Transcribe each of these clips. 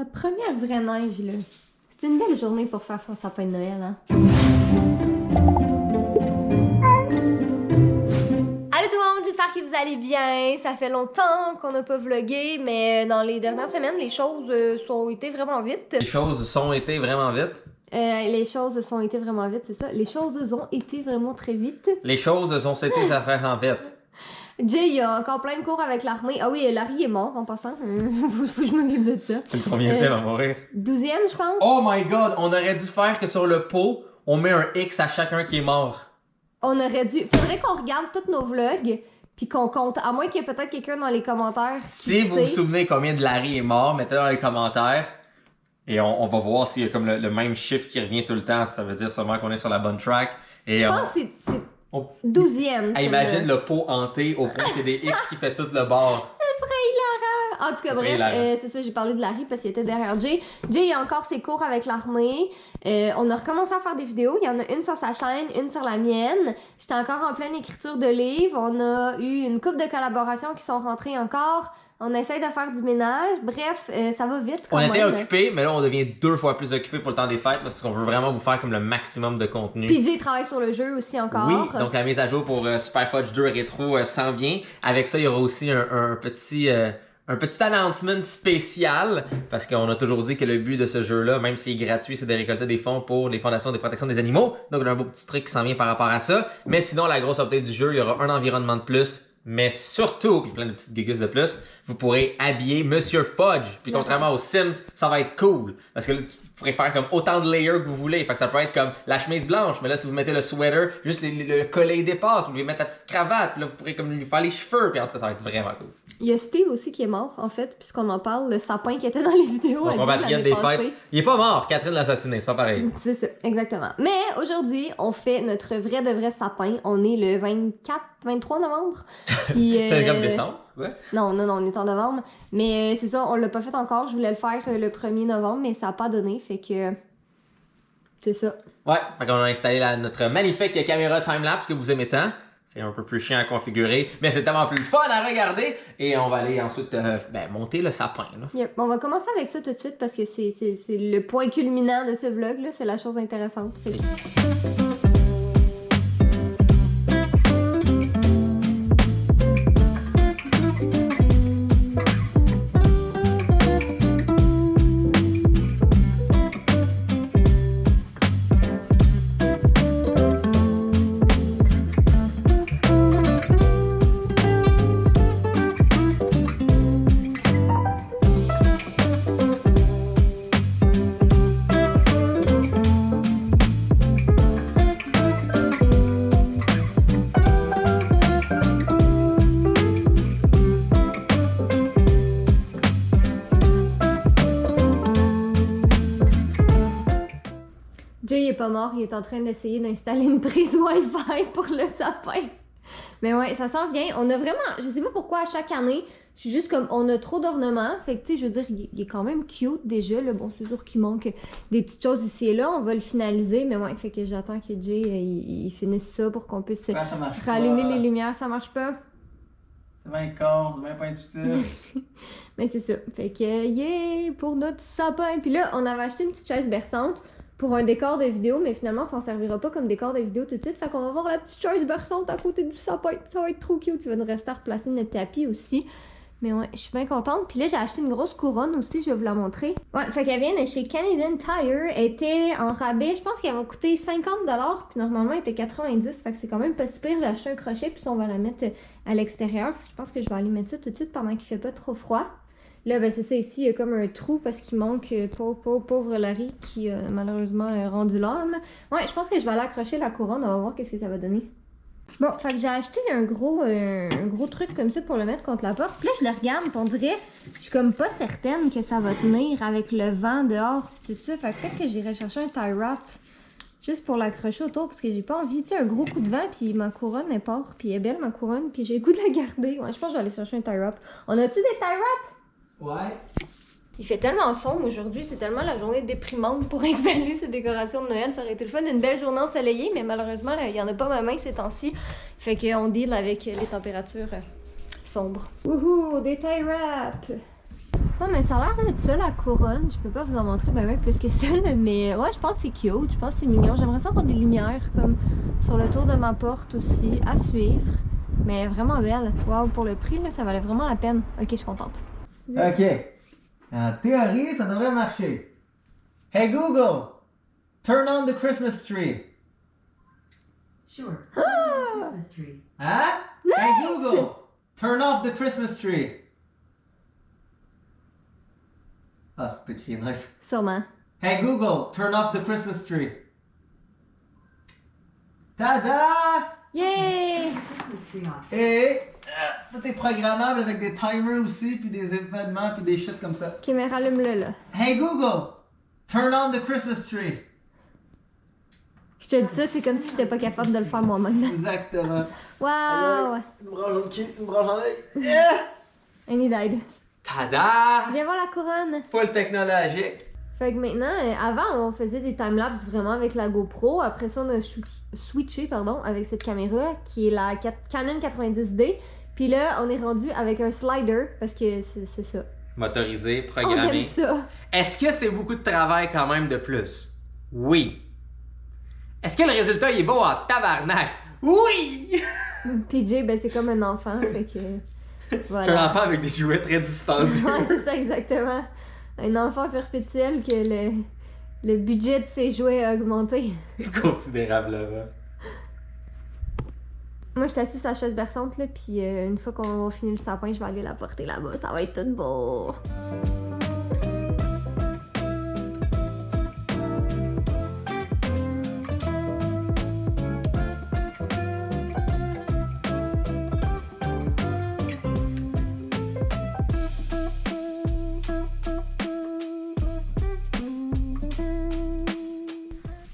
La première vraie neige, là. C'est une belle journée pour faire son sapin de Noël, hein? Allô tout le monde, j'espère que vous allez bien. Ça fait longtemps qu'on n'a pas vlogué, mais dans les dernières semaines, les choses sont été vraiment vite. Les choses sont été vraiment vite. Les choses sont été vraiment vite, c'est ça. Les choses ont été vraiment très vite. Les choses ont été à faire en vite. Jay, il a encore plein de cours avec l'armée. Ah oui, Larry est mort en passant. Faut que je m'occupe de ça. C'est le combienième à mourir? 12e, je pense. Oh my god, on aurait dû faire que sur le pot, on met un X à chacun qui est mort. On aurait dû. Faudrait qu'on regarde tous nos vlogs, puis qu'on compte. À moins qu'il y ait peut-être quelqu'un dans les commentaires. Si vous vous souvenez combien de Larry est mort, mettez-le dans les commentaires. Et on va voir s'il y a comme le même chiffre qui revient tout le temps. Ça veut dire sûrement qu'on est sur la bonne track. Et je pense que c'est 12e. Imagine le pot hanté au point qu'il y a des X qui fait tout le bord. Ce serait hilarant! En tout cas, bref, c'est ça, j'ai parlé de Larry parce qu'il était derrière Jay. Jay, il a encore ses cours avec l'armée. On a recommencé à faire des vidéos. Il y en a une sur sa chaîne, une sur la mienne. J'étais encore en pleine écriture de livres. On a eu une couple de collaborations qui sont rentrées encore. On essaie de faire du ménage. Bref, ça va vite quand on même. était occupés, mais là, on devient 2 fois plus occupés pour le temps des fêtes parce qu'on veut vraiment vous faire comme le maximum de contenu. Puis Jay travaille sur le jeu aussi encore. Oui, donc la mise à jour pour Super Fudge 2 Rétro s'en vient. Avec ça, il y aura aussi un petit announcement spécial parce qu'on a toujours dit que le but de ce jeu-là, même s'il est gratuit, c'est de récolter des fonds pour les fondations de protection des animaux. Donc, on a un beau petit truc qui s'en vient par rapport à ça. Mais sinon, la grosse update du jeu, il y aura un environnement de plus. Mais surtout, puis plein de petites gugus de plus, vous pourrez habiller Monsieur Fudge. Puis contrairement aux Sims, ça va être cool. Parce que là, tu pourrez faire comme autant de layers que vous voulez. Fait que ça peut être comme la chemise blanche. Mais là, si vous mettez le sweater, juste le collet dépasse. Vous pouvez mettre la petite cravate. Puis là, vous pourrez comme lui faire les cheveux. Puis en tout cas, ça va être vraiment cool. Il y a Steve aussi qui est mort, en fait, puisqu'on en parle, le sapin qui était dans les vidéos. Mon compatriote des fêtes. Il est pas mort, Catherine l'a assassiné, c'est pas pareil. C'est ça, exactement. Mais aujourd'hui, on fait notre vrai de vrai sapin. On est le 23 novembre. Puis, c'est comme décembre, ouais? Non, on est en novembre. Mais c'est ça, on l'a pas fait encore. Je voulais le faire le 1er novembre, mais ça a pas donné, fait que... C'est ça. Ouais, fait qu'on a installé notre magnifique caméra timelapse que vous aimez tant. C'est un peu plus chiant à configurer, mais c'est tellement plus fun à regarder. Et on va aller ensuite monter le sapin. Là. Yep. On va commencer avec ça tout de suite parce que c'est le point culminant de ce vlog. C'est la chose intéressante. Fait que... Jay est pas mort, il est en train d'essayer d'installer une prise Wi-Fi pour le sapin. Mais ouais, ça s'en vient. On a vraiment, je sais pas pourquoi à chaque année, je suis juste comme, on a trop d'ornements. Fait que tu sais, je veux dire, il est quand même cute déjà. Là. Bon, c'est sûr qu'il manque des petites choses ici et là. On va le finaliser, mais ouais, fait que j'attends que Jay il finisse ça pour qu'on puisse rallumer les lumières. Ça marche pas? C'est bien con, c'est bien pas intuitif. Mais c'est ça. Fait que, yeah, pour notre sapin. Puis là, on avait acheté une petite chaise berçante pour un décor de vidéo, mais finalement, ça s'en servira pas comme décor de vidéo tout de suite. Fait qu'on va voir la petite chaise berçante à côté du sapin. Ça va être trop cute. Tu vas nous rester à replacer notre tapis aussi. Mais ouais, je suis bien contente. Puis là, j'ai acheté une grosse couronne aussi, je vais vous la montrer. Ouais, fait qu'elle vient de chez Canadian Tire. Elle était en rabais, je pense qu'elle va coûter 50$. Puis normalement, elle était 90$. Fait que c'est quand même pas super. J'ai acheté un crochet, puis on va la mettre à l'extérieur. Je pense que je vais aller mettre ça tout de suite pendant qu'il fait pas trop froid. Là, ben c'est ça, ici, il y a comme un trou parce qu'il manque pauvre Larry qui malheureusement a rendu l'âme. Ouais, je pense que je vais aller accrocher la couronne, on va voir qu'est-ce que ça va donner. Bon, fait que j'ai acheté un gros truc comme ça pour le mettre contre la porte. Puis là, je le regarde, puis on dirait, je suis comme pas certaine que ça va tenir avec le vent dehors tout ça. Fait que peut-être que j'irai chercher un tie wrap juste pour l'accrocher autour parce que j'ai pas envie, tu sais, un gros coup de vent, puis ma couronne est part, puis elle est belle ma couronne, puis j'ai le goût de la garder. Ouais, je pense que je vais aller chercher un tie wrap. On a-tu des tie wraps? Ouais. Il fait tellement sombre aujourd'hui, c'est tellement la journée déprimante pour installer ces décorations de Noël. Ça aurait été le fun d'une belle journée ensoleillée, mais malheureusement, il n'y en a pas ma main ces temps-ci. Fait qu'on deal avec les températures sombres. Wouhou, des tie wraps! Non, mais ça a l'air d'être ça, la couronne. Je peux pas vous en montrer ben plus que ça, là, mais ouais, je pense que c'est cute. Je pense que c'est mignon. J'aimerais ça avoir des lumières comme sur le tour de ma porte aussi, à suivre. Mais vraiment belle. Wow, pour le prix, là, ça valait vraiment la peine. Ok, je suis contente. Ok. En théorie, ça devrait marcher. Hey Google, turn on the Christmas tree. Sure. Christmas tree. Hein? Hey Google, turn off the Christmas tree. Ah, c'est écrit nice. Sûrement. Hey Google, turn off the Christmas tree. Tada! Yay! Christmas tree on. Et tout est programmable avec des timers aussi, puis des événements, puis des shit comme ça. Ok, mais rallume-le là. Hey Google, turn on the Christmas tree. Je te dis ça, c'est comme si j'étais pas capable de le faire moi-même. Exactement. Wow! Une branche dans le cul, une branche dans l'œil. I need aid. Tada! Viens voir la couronne. Full technologique. Fait que maintenant, avant, on faisait des timelapses vraiment avec la GoPro. Après ça, on a switché, pardon, avec cette caméra qui est la Canon 90D. Puis là, on est rendu avec un slider parce que c'est ça. Motorisé, On programmé. aime ça. Est-ce que c'est beaucoup de travail quand même de plus? Oui. Est-ce que le résultat il est beau en tabarnak? Oui! PJ, ben c'est comme un enfant, fait que... Je suis un Voilà. enfant avec des jouets très dispendieux. Ouais, c'est ça, exactement. Un enfant perpétuel que le budget de ses jouets a augmenté. Considérablement. Moi, je suis assise à la chaise berçante, là, puis une fois qu'on va finir le sapin, je vais aller la porter là-bas. Ça va être tout beau.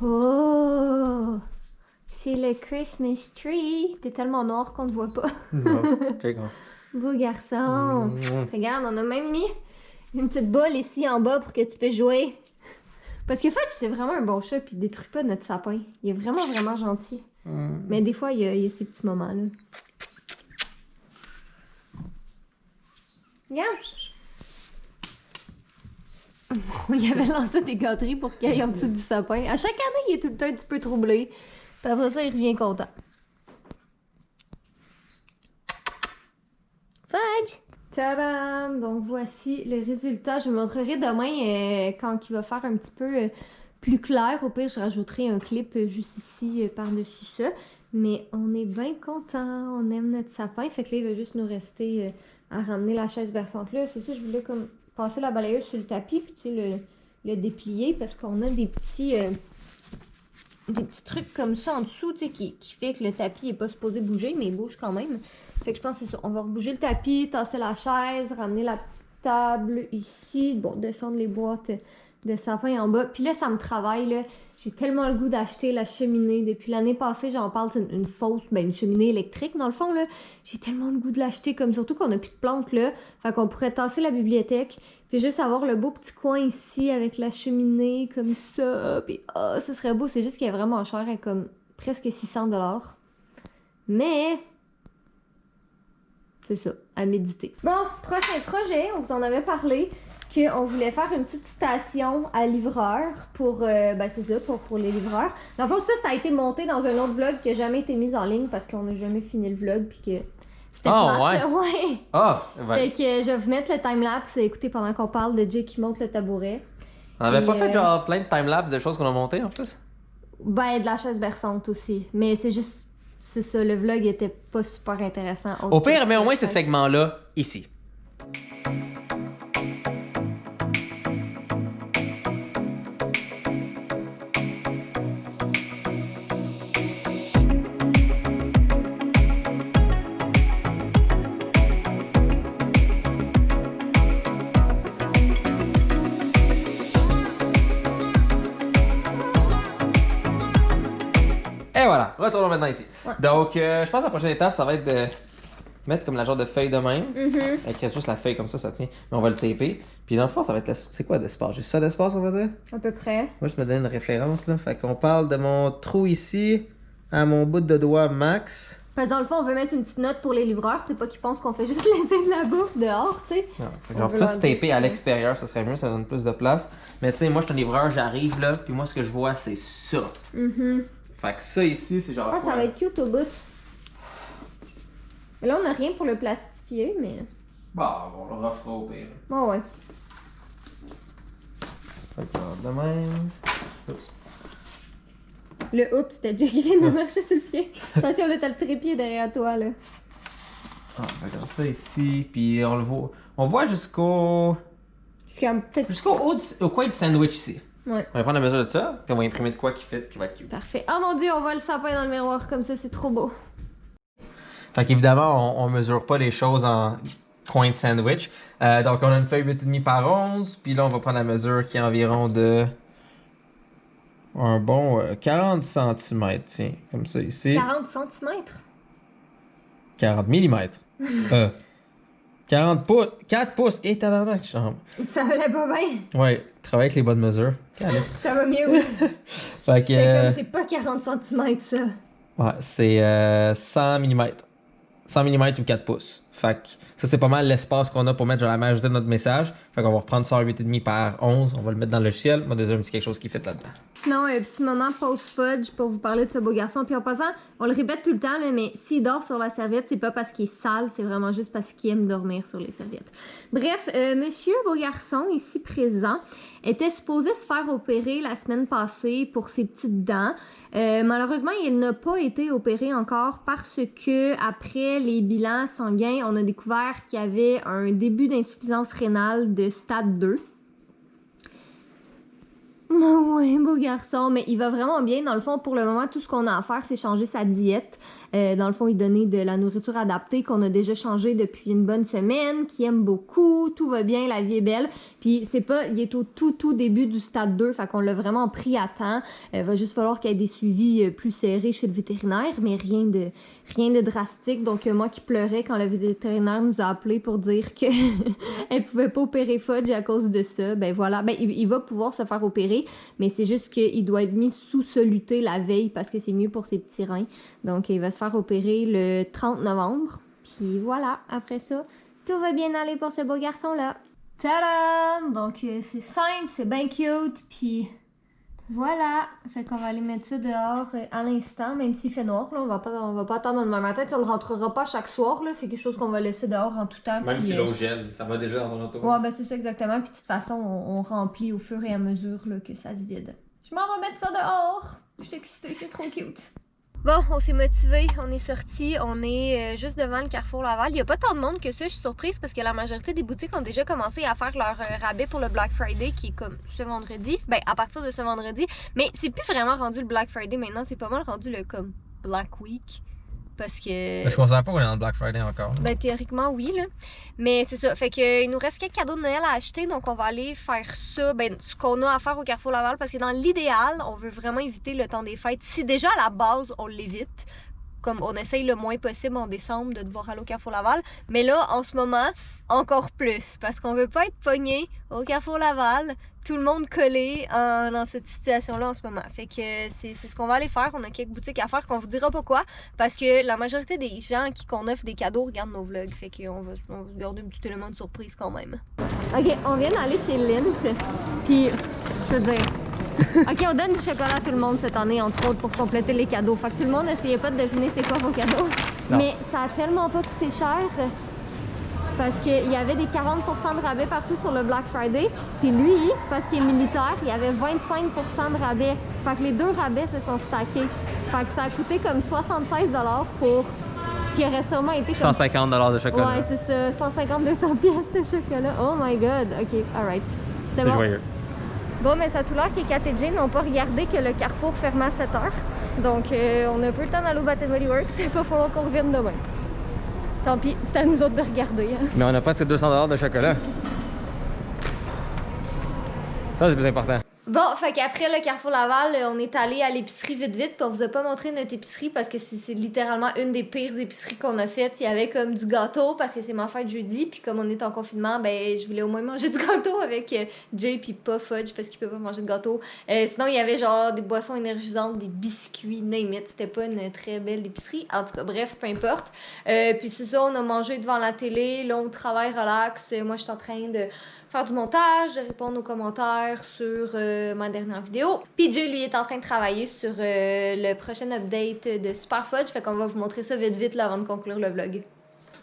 Oh! C'est le Christmas tree. T'es tellement noir qu'on ne voit pas. Non, check. Beau garçon. Regarde, on a même mis une petite boule ici en bas pour que tu puisses jouer. Parce que Fudge, c'est vraiment un bon chat, puis il détruit pas notre sapin. Il est vraiment, vraiment gentil. Mais des fois, il y a ces petits moments-là. Regarde! Il avait lancé des gâteries pour qu'il aille en dessous du sapin. À chaque année, il est tout le temps un petit peu troublé. Puis après ça, il revient content. Fudge! Tadam! Donc voici le résultat. Je vous montrerai demain quand il va faire un petit peu plus clair. Au pire, je rajouterai un clip juste ici par-dessus ça. Mais on est bien content. On aime notre sapin. Fait que là, il va juste nous rester à ramener la chaise berçante là. C'est ça, je voulais comme passer la balayeuse sur le tapis puis tu sais, le déplier parce qu'on a des petits trucs comme ça en dessous, tu sais, qui fait que le tapis est pas supposé bouger, mais il bouge quand même. Fait que je pense que c'est ça. On va rebouger le tapis, tasser la chaise, ramener la petite table ici, bon, descendre les boîtes de sapin en bas. Puis là, ça me travaille, là. J'ai tellement le goût d'acheter la cheminée. Depuis l'année passée, j'en parle, c'est une fausse, ben une cheminée électrique, dans le fond, là. J'ai tellement le goût de l'acheter, comme surtout qu'on a plus de plantes, là. Fait qu'on pourrait tasser la bibliothèque, puis juste avoir le beau petit coin ici avec la cheminée, comme ça. Puis, oh, ce serait beau. C'est juste qu'elle est vraiment chère, elle est comme presque 600$. Mais... c'est ça, à méditer. Bon, prochain projet, on vous en avait parlé, qu'on voulait faire une petite station à livreurs pour, ben c'est ça, pour les livreurs. Dans le fond, ça a été monté dans un autre vlog qui n'a jamais été mis en ligne parce qu'on n'a jamais fini le vlog puis que c'était plate. Ouais. Ah, ouais. Fait que je vais vous mettre le timelapse et écouter pendant qu'on parle de Jay qui monte le tabouret. On avait pas Et, fait genre plein de timelapse de choses qu'on a montées en plus? Ben, de la chaise berçante aussi. Mais c'est juste, c'est ça, le vlog était pas super intéressant. Au pire, mais au moins ce segment-là, ici. Et voilà, retournons maintenant ici. Ouais. Donc, je pense que la prochaine étape, ça va être de mettre comme la genre de feuille de même. Écrire juste la feuille comme ça tient. Mais on va le taper. Puis dans le fond, ça va être c'est quoi d'espace? J'ai ça d'espace, on va dire? À peu près. Moi, je me donne une référence, là. Fait qu'on parle de mon trou ici à mon bout de doigt max. Parce que dans le fond, on veut mettre une petite note pour les livreurs, tu sais, pas qu'ils pensent qu'on fait juste laisser de la bouffe dehors, tu sais. Genre veut plus leur dire taper à que- l'extérieur, ça serait mieux, ça donne plus de place. Mais tu sais, moi je suis un livreur, j'arrive là, puis moi ce que je vois c'est ça. Fait que ça ici, c'est genre. Ah, ça va être cute au bout. Mais là, on a rien pour le plastifier, mais. Bah, on le refera au pire. Bon, ouais. Fait que genre, de même. Oups. Le oups, c'était Jay qui vient de marcher sur le pied. Attention, là, t'as le trépied derrière toi, là. Ah, regarde ça ici, puis on le voit. On voit jusqu'au Peut-être. au coin du sandwich ici. Ouais. On va prendre la mesure de ça, puis on va imprimer de quoi qui fait, qui va être cute. Parfait. Oh mon dieu, on voit le sapin dans le miroir comme ça, c'est trop beau. Fait qu'évidemment, on mesure pas les choses en coin de sandwich. Donc on a une feuille 8,5 par 11, puis là on va prendre la mesure qui est environ de un bon 40 cm, tiens, comme ça ici. 40 cm? 40 mm. 40 pouces, 4 pouces, et tabarnak, chambre. Ça allait pas bien. Ouais, travaille avec les bonnes mesures. Calice. Ça va mieux, oui. Fait que, J'étais comme, c'est pas 40 cm ça. ouais, c'est 100 mm. 100 mm ou 4 pouces. Fait que ça, c'est pas mal l'espace qu'on a pour mettre genre, la majorité de notre message. Fait qu'on va reprendre ça en 8,5 par 11. On va le mettre dans le logiciel. On va déjà un petit quelque chose qui fait là-dedans. Sinon, un petit moment post-fudge pour vous parler de ce beau garçon. Puis en passant, on le répète tout le temps, là, mais s'il dort sur la serviette, c'est pas parce qu'il est sale, c'est vraiment juste parce qu'il aime dormir sur les serviettes. Bref, monsieur beau garçon, ici présent, était supposé se faire opérer la semaine passée pour ses petites dents. Malheureusement, il n'a pas été opéré encore parce que après les bilans sanguins, on a découvert qu'il y avait un début d'insuffisance rénale de stade 2. Oh ouais, beau garçon, mais il va vraiment bien. Dans le fond, pour le moment, tout ce qu'on a à faire, c'est changer sa diète. Dans le fond, il donner de la nourriture adaptée qu'on a déjà changé depuis une bonne semaine, qui aime beaucoup, tout va bien, la vie est belle. Puis c'est pas, il est au tout début du stade 2, fait qu'on l'a vraiment pris à temps. Va juste falloir qu'il y ait des suivis plus serrés chez le vétérinaire, mais rien de drastique. Donc moi qui pleurais quand le vétérinaire nous a appelé pour dire que elle pouvait pas opérer Fudge à cause de ça, ben voilà, ben il va pouvoir se faire opérer, mais c'est juste qu'il doit être mis sous soluté la veille parce que c'est mieux pour ses petits reins. Donc il va se faire opérer le 30 novembre. Puis voilà, après ça, tout va bien aller pour ce beau garçon-là. Tadam! Donc c'est simple, c'est bien cute, puis voilà. Fait qu'on va aller mettre ça dehors à l'instant, même s'il fait noir, là, on va pas attendre demain matin. On le rentrera pas chaque soir, là, c'est quelque chose qu'on va laisser dehors en tout temps. Même puis, si l'eau gèle, ça va déjà dans ton auto. ouais, ben c'est ça exactement, puis de toute façon, on remplit au fur et à mesure là, que ça se vide. Je m'en vais mettre ça dehors! Je suis excitée, c'est trop cute. Bon, on s'est motivés, on est sortis, on est juste devant le Carrefour Laval. Il n'y a pas tant de monde que ça, je suis surprise parce que la majorité des boutiques ont déjà commencé à faire leur rabais pour le Black Friday qui est comme ce vendredi. Ben, à partir de ce vendredi. Mais c'est plus vraiment rendu le Black Friday maintenant, c'est pas mal rendu le comme Black Week. Parce que. Je considère pas qu'on est dans le Black Friday encore. Ben, théoriquement, oui, là. Mais c'est ça. Fait que, il nous reste quelques cadeaux de Noël à acheter, donc on va aller faire ça, ben, ce qu'on a à faire au Carrefour Laval, parce que dans l'idéal, on veut vraiment éviter le temps des fêtes. Si déjà, à la base, on l'évite, comme on essaye le moins possible en décembre de devoir aller au Carrefour Laval, mais là, en ce moment, encore plus, parce qu'on veut pas être pogné au Carrefour Laval, tout le monde collé dans cette situation-là en ce moment. Fait que c'est ce qu'on va aller faire. On a quelques boutiques à faire qu'on vous dira pas quoi, parce que la majorité des gens à qui qu'on offre des cadeaux regardent nos vlogs. Fait qu'on va garder un petit élément de surprise quand même. Ok, on vient d'aller chez Lindt, puis je veux dire... Ok, on donne du chocolat à tout le monde cette année, entre autres, pour compléter les cadeaux. Fait que tout le monde n'essayait pas de deviner c'est quoi vos cadeaux. Non. Mais ça a tellement pas coûté cher parce qu'il y avait des 40% de rabais partout sur le Black Friday. Puis lui, parce qu'il est militaire, il y avait 25% de rabais. Fait que les deux rabais se sont stackés. Fait que ça a coûté comme 76$ pour ce qui aurait sûrement été comme... 150$ de chocolat. Ouais, c'est ça, 150-200 pièces de chocolat. Oh my god, ok, alright. C'est bon. Joyeux. Bon, mais ça a tout l'air que Kat et Jay n'ont pas regardé que le Carrefour fermait à 7h. Donc, on a un peu le temps d'aller au Bath & Body Works. Il va falloir qu'on revienne demain. Tant pis, c'est à nous autres de regarder. Hein. Mais on a presque 200$ de chocolat. Ça, c'est plus important. Bon, fait qu'après le Carrefour Laval, on est allé à l'épicerie vite, puis on vous a pas montré notre épicerie parce que c'est littéralement une des pires épiceries qu'on a faites. Il y avait comme du gâteau parce que c'est ma fête jeudi, puis comme on est en confinement, ben je voulais au moins manger du gâteau avec Jay, puis pas Fudge parce qu'il peut pas manger de gâteau. Sinon, il y avait genre des boissons énergisantes, des biscuits, name it. C'était pas une très belle épicerie. En tout cas, bref, peu importe. Puis c'est ça, on a mangé devant la télé, là, on travaille relax. Moi, je suis en train de faire du montage, de répondre aux commentaires sur ma dernière vidéo. Puis Jay, lui, est en train de travailler sur le prochain update de Super Fudge, fait qu'on va vous montrer ça vite là avant de conclure le vlog.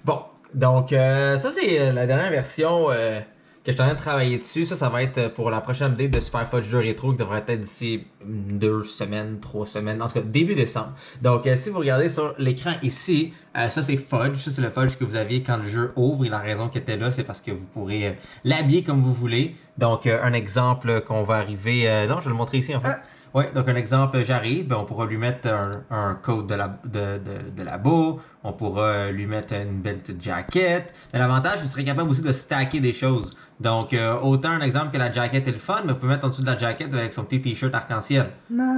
Bon, donc ça c'est la dernière version que je suis en train de travailler dessus. Ça va être pour la prochaine update de Super Fudge 2 Rétro qui devrait être d'ici 2 semaines, 3 semaines, en tout cas début décembre. Donc si vous regardez sur l'écran ici, ça c'est Fudge, ça c'est le Fudge que vous aviez quand le jeu ouvre et la raison qu'il était là c'est parce que vous pourrez l'habiller comme vous voulez. Donc un exemple qu'on va arriver, non je vais le montrer ici en fait. Ouais, donc un exemple, j'arrive, ben, on pourra lui mettre un code de labo, on pourra lui mettre une belle petite jaquette. Mais l'avantage, vous serez capable aussi de stacker des choses. Donc, autant un exemple que la jaquette est le fun, mais vous pouvez mettre en dessous de la jaquette avec son petit t-shirt arc-en-ciel.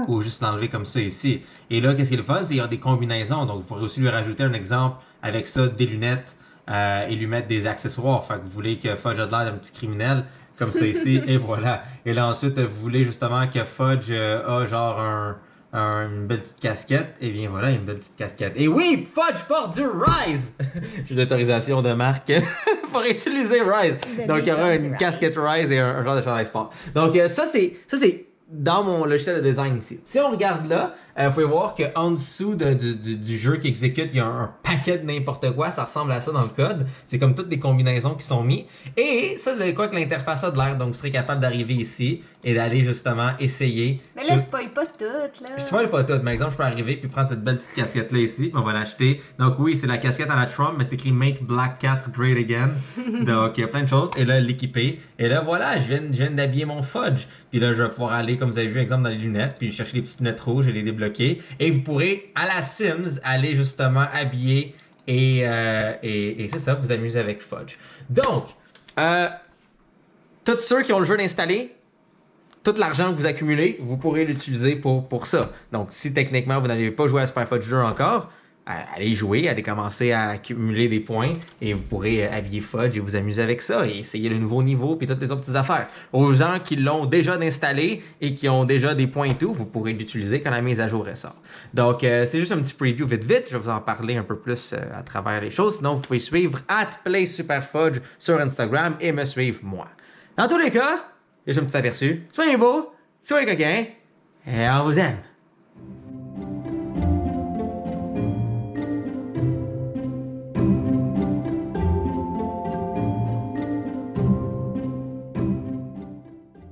Ou juste l'enlever comme ça ici. Et là, qu'est-ce qui est le fun, c'est qu'il y a des combinaisons. Donc, vous pourrez aussi lui rajouter un exemple avec ça, des lunettes, et lui mettre des accessoires. Fait que vous voulez que Fudge a de l'air d'un petit criminel. Comme ça ici, et voilà. Et là ensuite, vous voulez justement que Fudge a genre une belle petite casquette. Et bien voilà, une belle petite casquette. Et oui, Fudge porte du Rise! J'ai l'autorisation de Marc pour utiliser Rise. Donc il y aura une casquette Rise et un genre de chandail sport. Donc ça c'est dans mon logiciel de design ici. Si on regarde là, vous pouvez voir qu'en dessous du jeu qui exécute, il y a un paquet de n'importe quoi. Ça ressemble à ça dans le code. C'est comme toutes des combinaisons qui sont mises. Et ça, c'est quoi que l'interface a de l'air. Donc, vous serez capable d'arriver ici et d'aller justement essayer. Mais là, spoil pas tout, là. Je spoil pas tout. Par exemple, je peux arriver puis prendre cette belle petite casquette-là ici. On va l'acheter. Donc, oui, c'est la casquette à la Trump, mais c'est écrit Make Black Cats Great Again. Donc, il y a plein de choses. Et là, l'équiper. Et là, voilà, je viens d'habiller mon Fudge. Puis là, je vais pouvoir aller, comme vous avez vu, exemple, dans les lunettes, puis chercher les petites lunettes rouges et les débloquer. Et vous pourrez, à la Sims, aller justement habiller et c'est ça, vous amuser avec Fudge. Donc, tous ceux qui ont le jeu d'installer, tout l'argent que vous accumulez, vous pourrez l'utiliser pour ça. Donc, si techniquement vous n'avez pas joué à Super Fudge 2 encore, allez jouer, allez commencer à accumuler des points et vous pourrez habiller Fudge et vous amuser avec ça et essayer le nouveau niveau puis toutes les autres petites affaires. Aux gens qui l'ont déjà installé et qui ont déjà des points et tout, vous pourrez l'utiliser quand la mise à jour ressort. Donc, c'est juste un petit preview vite. Je vais vous en parler un peu plus à travers les choses. Sinon, vous pouvez suivre @PlaySuperFudge sur Instagram et me suivre moi. Dans tous les cas, j'ai un petit aperçu. Soyez beaux, soyez coquins et on vous aime.